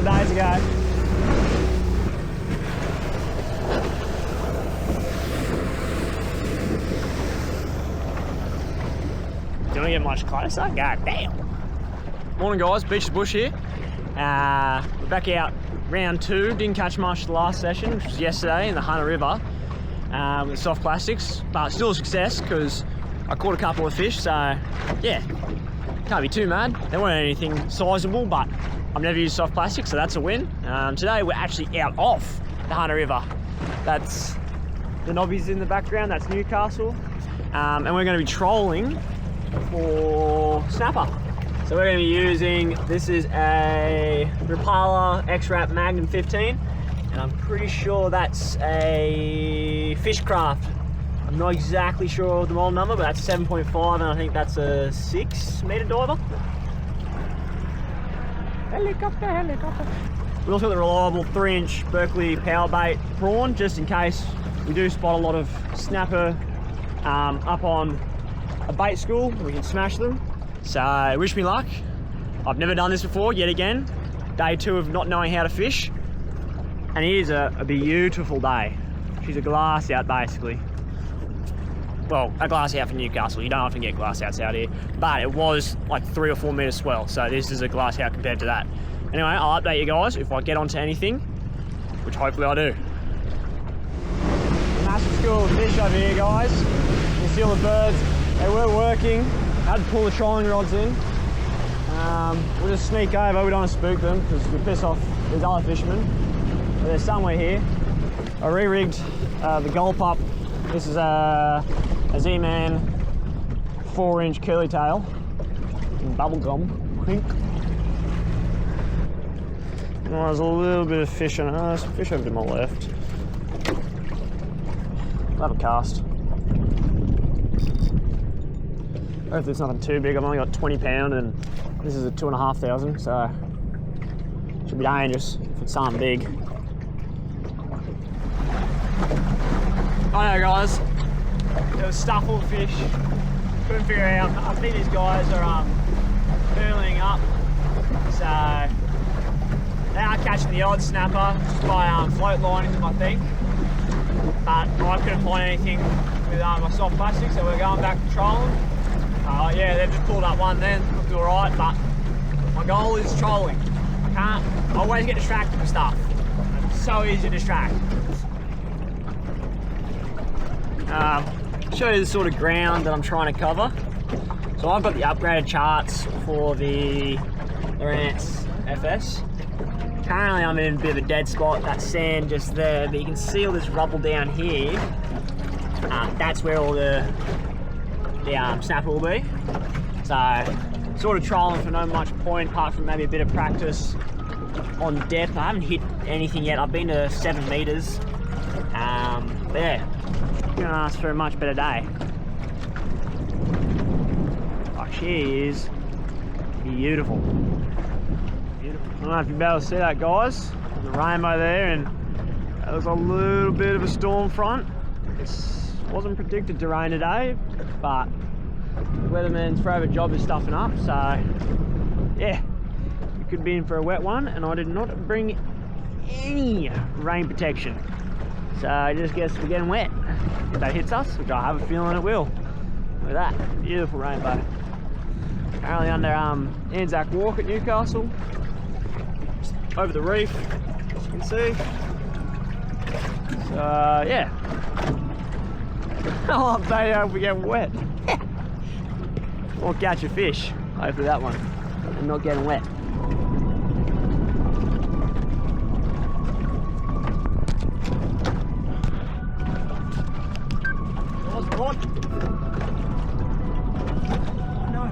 Days ago. Don't get much closer. God damn. Morning guys, Beach Bush here. We're back out round 2. Didn't catch much the last session, which was yesterday in the Hunter River with soft plastics, but still a success because I caught a couple of fish. So yeah, can't be too mad. They weren't anything sizable, but I've never used soft plastic, so that's a win. Today we're actually out off the Hunter River. That's the Nobbies in the background, that's Newcastle. And we're going to be trolling for snapper. So we're going to be using, this is a Rapala X-Rap Magnum 15, and I'm pretty sure that's a Fishcraft. I'm not exactly sure of the model number, but that's 7.5, and I think that's a 6-meter diver. Helicopter, helicopter. We also got the reliable 3-inch Berkley power bait prawn, just in case we do spot a lot of snapper up on a bait school, and we can smash them. So wish me luck. I've never done this before, yet again. Day 2 of not knowing how to fish. And it is a beautiful day. She's a glass out basically. Well, a glass out for Newcastle. You don't often get glass outs out here, but it was like 3 or 4 meters swell, so this is a glass out compared to that. Anyway, I'll update you guys if I get onto anything, which hopefully I do. Massive school of fish over here, guys. You can see all the birds. They were working. I had to pull the trolling rods in. We'll just sneak over. We don't want to spook them because we piss off these other fishermen. But they're somewhere here. I re-rigged the gulp up. This is a Z-Man 4-inch curly tail in bubblegum pink. Oh, there's a little bit of fish on it. Oh, there's some fish over to my left. I'll have a cast. Hopefully it's nothing too big. I've only got 20 pound and this is a 2,500, so it should be dangerous if it's something big. I know guys, there was stuff full of fish, couldn't figure out. I think these guys are curling up, so they are catching the odd snapper just by float linings, I think. But I couldn't find anything with my soft plastic, so we're going back to trolling. Yeah, they've just pulled up one then, looked alright, but my goal is trolling. I always get distracted with stuff. It's so easy to distract. Show you the sort of ground that I'm trying to cover. So I've got the upgraded charts for the Lowrance FS. Currently I'm in a bit of a dead spot, that sand just there, but you can see all this rubble down here. That's where all the snapper will be. So sort of trolling for no much point apart from maybe a bit of practice on depth. I haven't hit anything yet. I've been to 7 meters. But yeah, couldn't ask for a much better day. Oh, she is beautiful. Beautiful. I don't know if you'll be able to see that, guys. There's a rainbow there, and there's a little bit of a storm front. It wasn't predicted to rain today, but the weatherman's favourite job is stuffing up, so yeah, we could be in for a wet one, and I did not bring any rain protection, so I just guess we're getting wet if that hits us, which I have a feeling it will. Look at that beautiful rainbow. Currently under Anzac Walk at Newcastle, just over the reef, as you can see. So yeah, I'll update you if we get wet. Or catch a fish, hopefully that one, and not getting wet. No.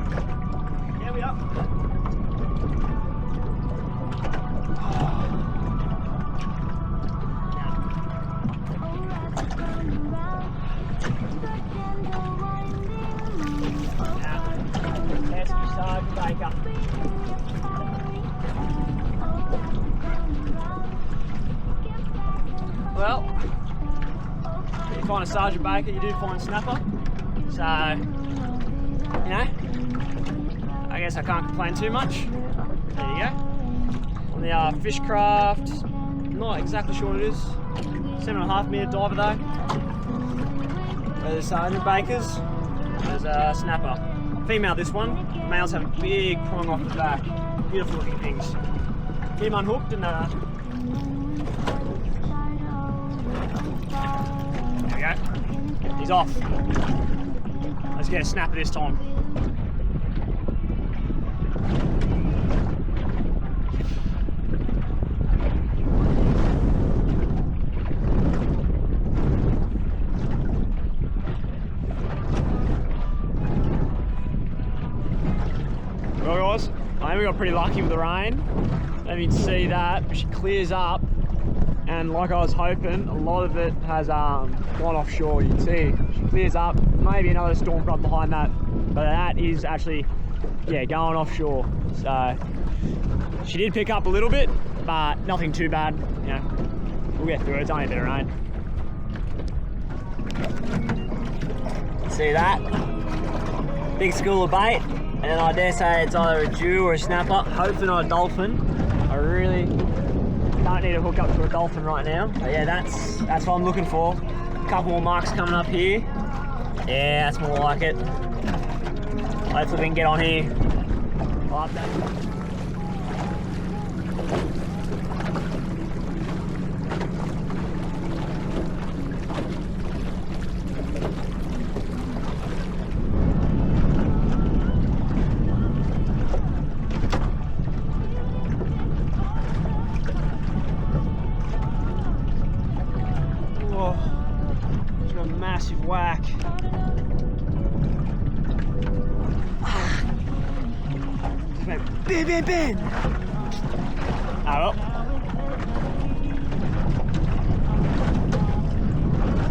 find a Sergeant Baker, you do find a snapper. So, you know, I guess I can't complain too much. There you go. On the Fishcraft, not exactly sure what it is. 7.5 metre diver though. There's Sergeant Bakers. There's a snapper. Female this one. Males have a big prong off the back. Beautiful looking things. Get him unhooked and there we go. He's off. Let's get a snapper this time. Well guys, I think we got pretty lucky with the rain. Don't know if you can see that, but she clears up. And like I was hoping, a lot of it has gone offshore. You can see she clears up, maybe another storm front behind that, but that is actually, yeah, going offshore. So she did pick up a little bit, but nothing too bad. You know, we'll get through it. It's only a bit of rain. See that? Big school of bait, and I dare say it's either a Jew or a snapper. Hopefully not a dolphin. I really don't need to hook up to a dolphin right now. But yeah, that's what I'm looking for. A couple more marks coming up here. Yeah, that's more like it. Hopefully we can get on here. I'll update. Massive whack. Bam, bam, bam. Oh well.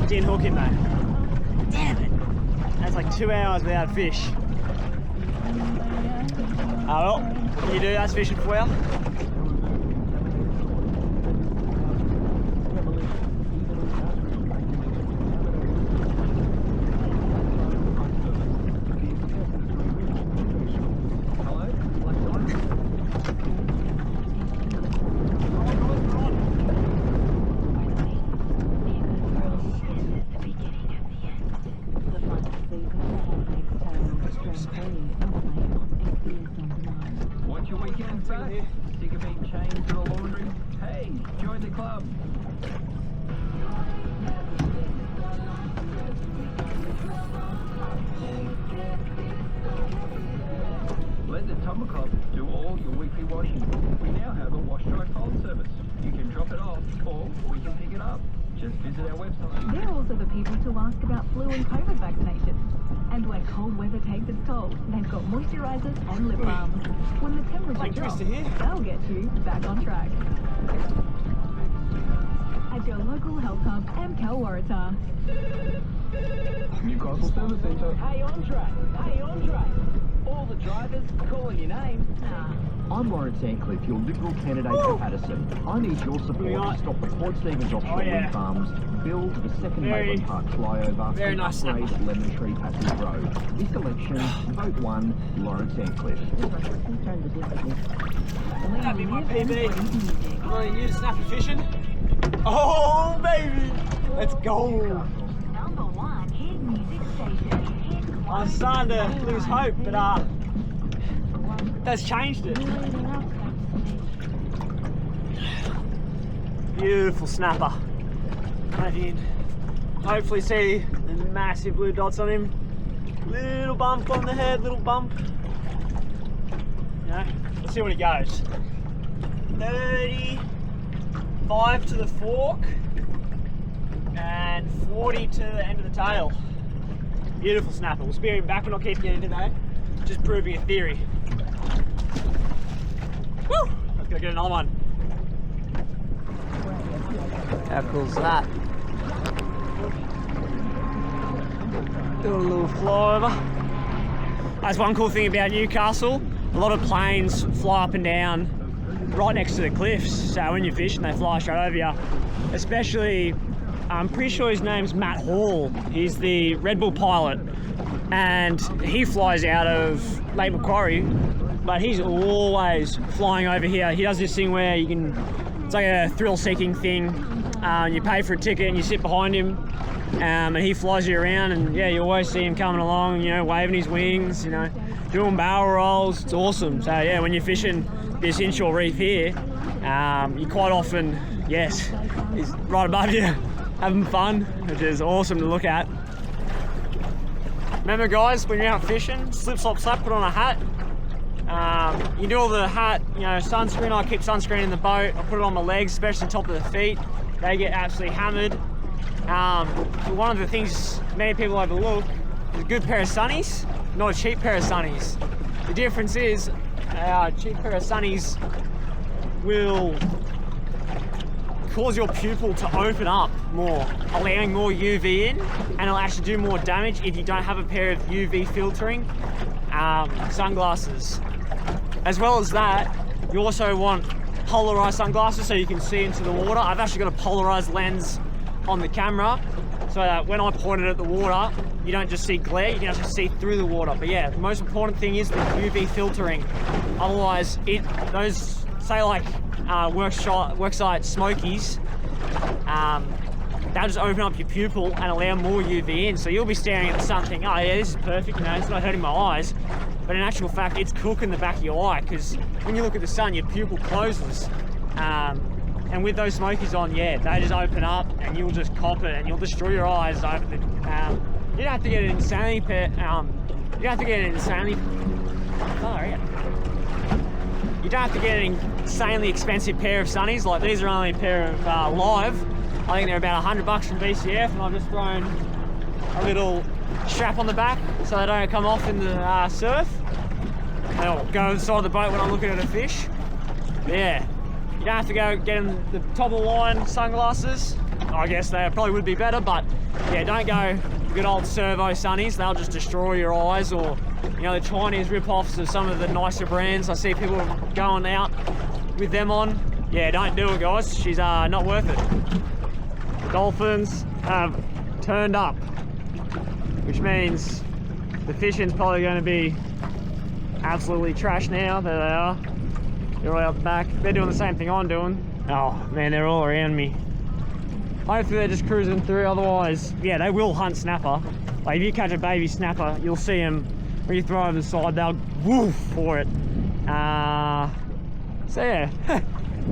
Didn't hook him though. Damn it. That's like 2 hours without a fish. Oh well. What can you do? That's fishing for you. Do all your weekly washing. We now have a wash dry cold service. You can drop it off or we can pick it up. Just visit our website. They're also the people to ask about flu and COVID vaccinations. And when cold weather takes its toll, they've got moisturisers and lip balms. When the temperature drops, they'll get you back on track. At your local health hub, Amcal Waratah. Newcastle Service Centre. Hey, on track. Hey, on track. All the drivers calling your name. I'm Lawrance Elite, your Liberal candidate for Patterson. I need your support to stop the Port Stephens offshore wind farms, build the second Maitland Park flyover, and upgrade Lemon Tree Passage Road. This election, vote 1, Lawrence Elite. That'd be my PB. I'm going to use snappy fishing. Oh, baby! Let's go! Number 1 hit music station. I'm starting to lose hope, but that's changed it. Beautiful snapper. And you can hopefully see the massive blue dots on him. Little bump on the head, little bump. You know, let's see what he goes. 35 to the fork and 40 to the end of the tail. Beautiful snapper. We'll spear him back. We're not keeping it in today. Just proving a theory. Woo! Let's go get another one. How cool's that? Do a little fly over. That's one cool thing about Newcastle. A lot of planes fly up and down right next to the cliffs. So when you fish and they fly straight over you, especially I'm pretty sure his name's Matt Hall. He's the Red Bull pilot, and he flies out of Lake Macquarie, but he's always flying over here. He does this thing where you can, it's like a thrill-seeking thing. You pay for a ticket and you sit behind him, and he flies you around, and yeah, you always see him coming along, you know, waving his wings, you know, doing barrel rolls. It's awesome. So yeah, when you're fishing this inshore reef here, you quite often, yes, he's right above you, having fun, which is awesome to look at. Remember guys, when you're out fishing, slip, slop, slap, put on a hat. You do all the hat, you know, sunscreen. I keep sunscreen in the boat. I put it on my legs, especially the top of the feet. They get absolutely hammered. One of the things many people overlook is a good pair of sunnies, not a cheap pair of sunnies. The difference is a cheap pair of sunnies will cause your pupil to open up more, allowing more UV in, and it'll actually do more damage if you don't have a pair of UV filtering sunglasses. As well as that, you also want polarized sunglasses so you can see into the water. I've actually got a polarized lens on the camera so that when I point it at the water, you don't just see glare, you can actually see through the water. But yeah, the most important thing is the UV filtering. Otherwise, those, say like worksite smokies, they'll just open up your pupil and allow more UV in. So you'll be staring at the sun thinking, oh yeah, this is perfect, you know, it's not hurting my eyes. But in actual fact, it's cooking the back of your eye, because when you look at the sun, your pupil closes. And with those smokies on, yeah, they just open up and you'll just cop it and you'll destroy your eyes over the, you don't have to get an insanely you don't have to get an insanely, you don't have to get an insanely expensive pair of sunnies. Like these are only a pair of live. I think they're about $100 from BCF, and I've just thrown a little strap on the back so they don't come off in the surf. They'll go inside the boat when I'm looking at a fish. But yeah, you don't have to go get them the top of the line sunglasses. I guess they probably would be better, but yeah, don't go good old servo sunnies. They'll just destroy your eyes, or you know, the Chinese rip-offs of some of the nicer brands. I see people going out with them on. Yeah, don't do it guys, she's not worth it. Dolphins have turned up, which means the fishing's probably going to be absolutely trash now. There they are. They're right out the back. They're doing the same thing I'm doing. Oh man, they're all around me. Hopefully they're just cruising through. Otherwise, yeah, they will hunt snapper. Like if you catch a baby snapper, you'll see them when you throw over the side. They'll woof for it. So yeah,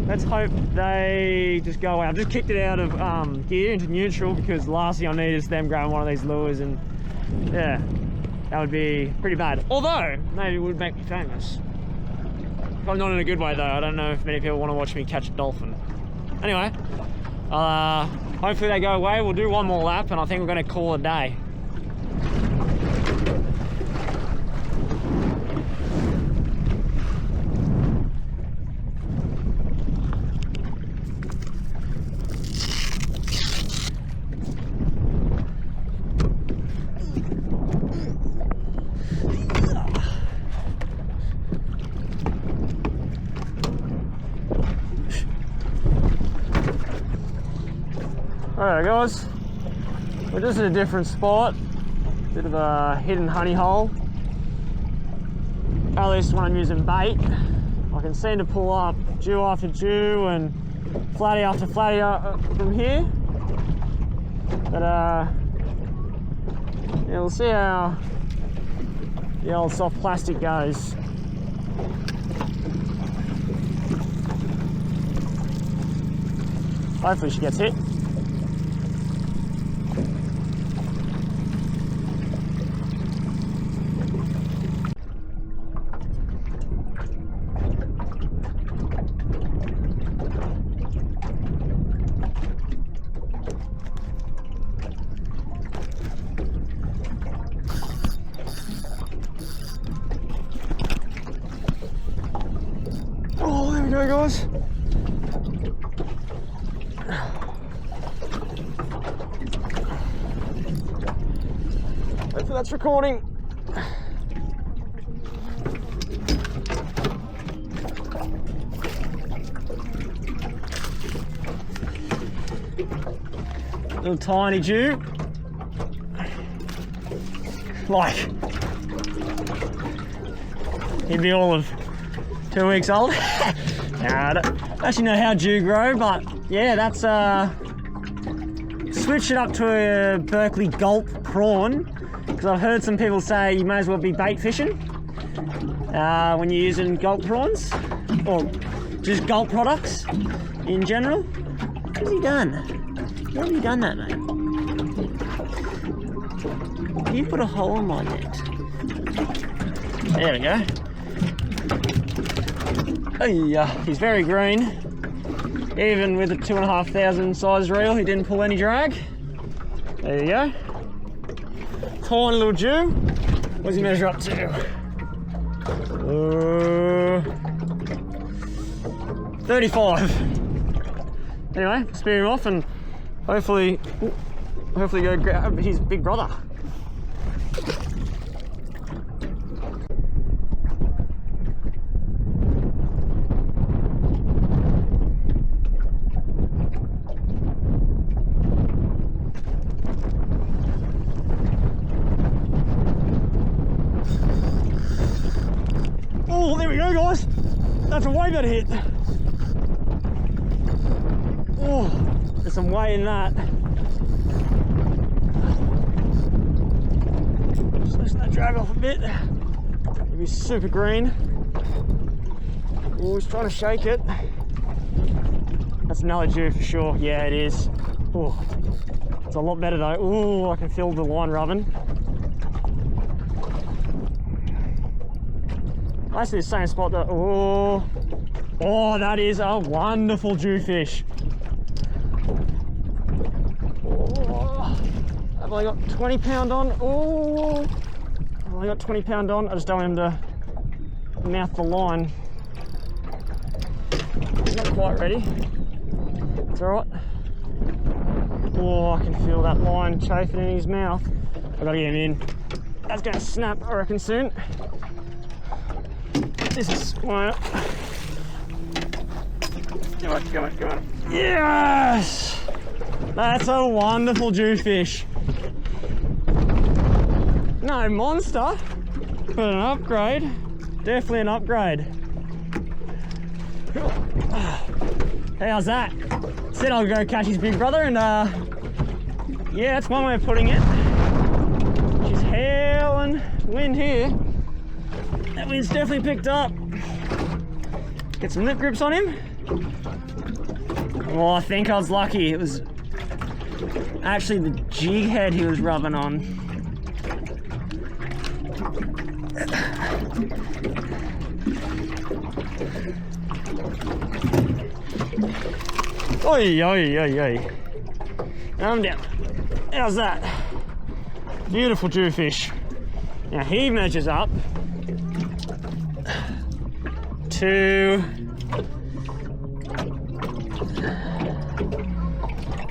let's hope they just go away. I've just kicked it out of gear into neutral, because the last thing I need is them grabbing one of these lures, and yeah, that would be pretty bad. Although maybe it would make me famous. Not in a good way though. I don't know if many people want to watch me catch a dolphin. Anyway, hopefully they go away. We'll do one more lap and I think we're going to call it a day. Alright guys, we're just in a different spot, bit of a hidden honey hole, at least when I'm using bait. I can seem to pull up dew after dew and flatty after flatty from here, but yeah, we'll see how the old soft plastic goes. Hopefully she gets hit. There we go, guys. Hopefully that's recording. Little tiny Jew. Like, he'd be all of 2 weeks old. Nah, I don't actually know how Jew grow, but yeah, that's switch it up to a Berkley gulp prawn, because I've heard some people say you may as well be bait fishing when you're using gulp prawns, or just gulp products in general. What's he done? How have you done that, mate? You put a hole in my net. There we go. Oh, he's very green. Even with a 2,500 size reel, he didn't pull any drag. There you go. Tiny little Jew. What does he measure up to? 35. Anyway, spear him off and hopefully go grab his big brother. Oh, there we go, guys. That's a way better hit. Oh, there's some weight in that. Just let that drag off a bit. It'll be super green. Oh, he's trying to shake it. That's another Jew for sure. Yeah, it is. Oh, it's a lot better though. Oh, I can feel the line rubbing. Actually, the same spot though. Oh, that is a wonderful Jewfish. Oh, I've only got 20 pound on. Oh, I've only got 20 pound on. I just don't want him to mouth the line. He's not quite ready. It's all right. Oh, I can feel that line chafing in his mouth. I've got to get him in. That's going to snap, I reckon, soon. This is quiet. Come on, come on, come on. Yes! That's a wonderful Jewfish. No monster, but an upgrade. Definitely an upgrade. How's that? Said I'll go catch his big brother, and yeah, that's one way of putting it. She's howling wind here. That wind's definitely picked up. Get some lip grips on him. Oh, I think I was lucky. It was actually the jig head he was rubbing on. Oi, oi, oi, oi. I'm down. How's that? Beautiful Jewfish. Now he measures up to,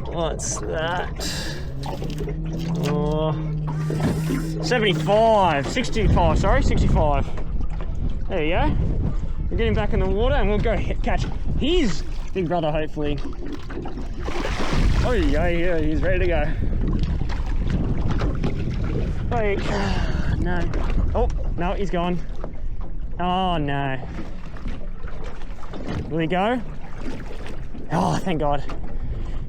what's that? Oh, 65, sorry, 65. There you go. We'll get him back in the water and we'll go catch his big brother, hopefully. Oh yeah, he's ready to go. Wait, no. Oh, no, he's gone. Oh no. Will he go? Oh, thank God.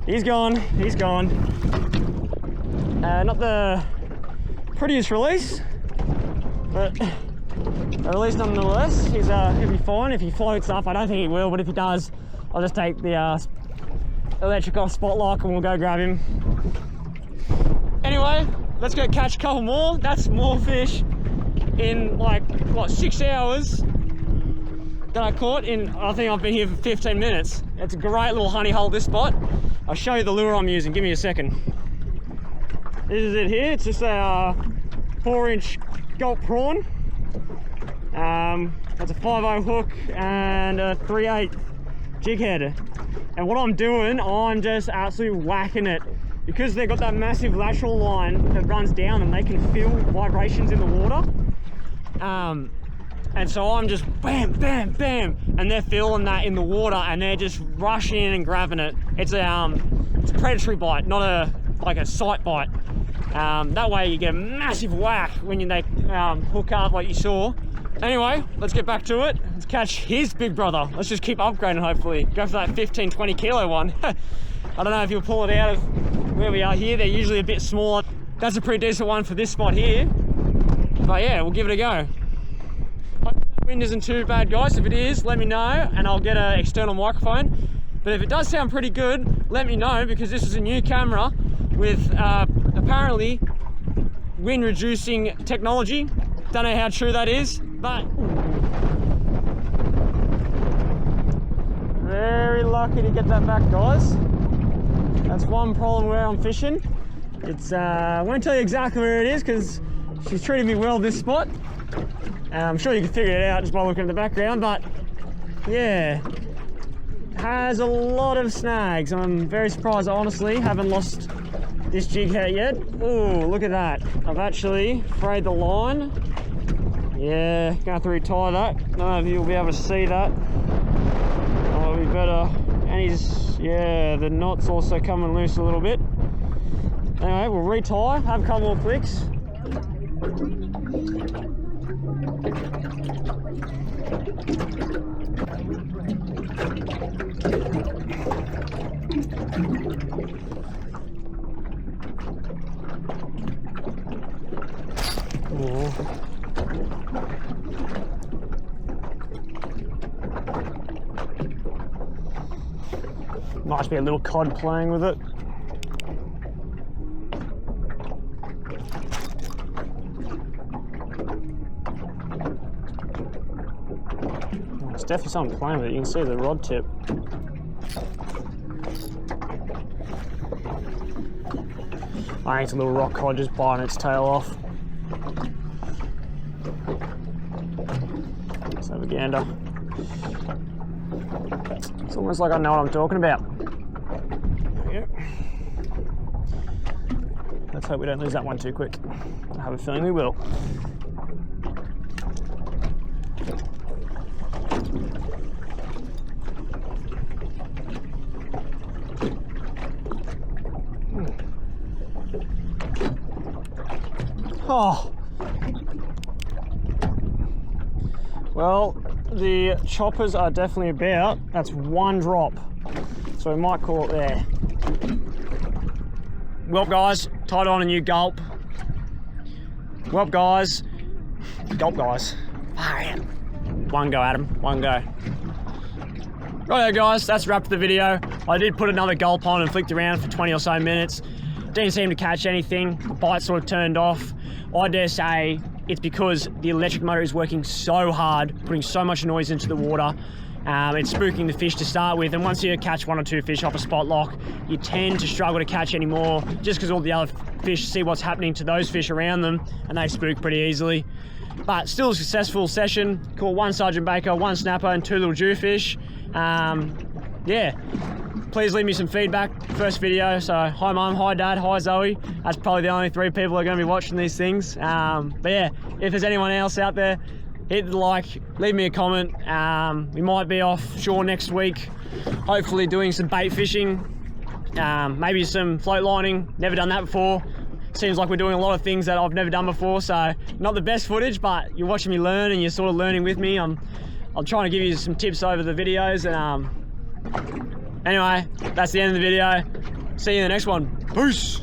He's gone, he's gone. Not the prettiest release, but a release nonetheless. He'll be fine if he floats up. I don't think he will, but if he does, I'll just take the electric off spot lock and we'll go grab him. Anyway, let's go catch a couple more. That's more fish in like, what, 6 hours that I caught in, I think I've been here for 15 minutes. It's a great little honey hole, this spot. I'll show you the lure I'm using, give me a second. This is it here, it's just a 4-inch gulp prawn. That's a 5/0 hook and a 3/8 jig head. And what I'm doing, I'm just absolutely whacking it. Because they've got that massive lateral line that runs down and they can feel vibrations in the water. And so I'm just bam, bam, bam, and they're feeling that in the water and they're just rushing in and grabbing it. It's a predatory bite, not a like a sight bite. That way you get a massive whack when they hook up like you saw. Anyway, let's get back to it. Let's catch his big brother. Let's just keep upgrading, hopefully. Go for that 15, 20 kilo one. I don't know if you'll pull it out of where we are here. They're usually a bit smaller. That's a pretty decent one for this spot here. But yeah, we'll give it a go. Hope the wind isn't too bad, guys. If it is, let me know and I'll get an external microphone. But if it does sound pretty good, let me know, because this is a new camera with apparently wind reducing technology. Don't know how true that is, but very lucky to get that back, guys. That's one problem where I'm fishing. It's I won't tell you exactly where it is because she's treated me well this spot. I'm sure you can figure it out just by looking at the background, but yeah, has a lot of snags. I'm very surprised I honestly haven't lost this jig head yet. Oh, look at that. I've actually frayed the line. Yeah, gonna have to retie that. None of you will be able to see that. Oh, we better. And he's, yeah, the knot's also coming loose a little bit. Anyway, we'll retie, have a couple more flicks. Might just be a little cod playing with it. It's definitely something playing with it. You can see the rod tip. I think it's a little rock cod just biting its tail off. Let's have a gander. It's almost like I know what I'm talking about. There we go. Let's hope we don't lose that one too quick. I have a feeling we will. Oh. Well, the choppers are definitely about. That's one drop. So we might call it there. Well, guys, tied on a new gulp. Well, guys. Gulp, guys. One go, Adam. One go. Righto, guys, that's wrapped the video. I did put another gulp on and flicked around for 20 or so minutes. Didn't seem to catch anything. The bite sort of turned off. I dare say it's because the electric motor is working so hard, putting so much noise into the water. It's spooking the fish to start with, and once you catch one or two fish off a spot lock, you tend to struggle to catch any more just because all the other fish see what's happening to those fish around them, and they spook pretty easily. But still a successful session. Caught one Sergeant Baker, one snapper, and two little jewfish. Yeah. Please leave me some feedback. First video, so hi Mum, hi Dad, hi Zoe. That's probably the only 3 people who are going to be watching these things. But yeah, if there's anyone else out there, hit the like, leave me a comment. We might be offshore next week, hopefully doing some bait fishing, maybe some float lining. Never done that before. Seems like we're doing a lot of things that I've never done before, so not the best footage, but you're watching me learn and you're sort of learning with me. I'm trying to give you some tips over the videos, and anyway, that's the end of the video. See you in the next one. Peace.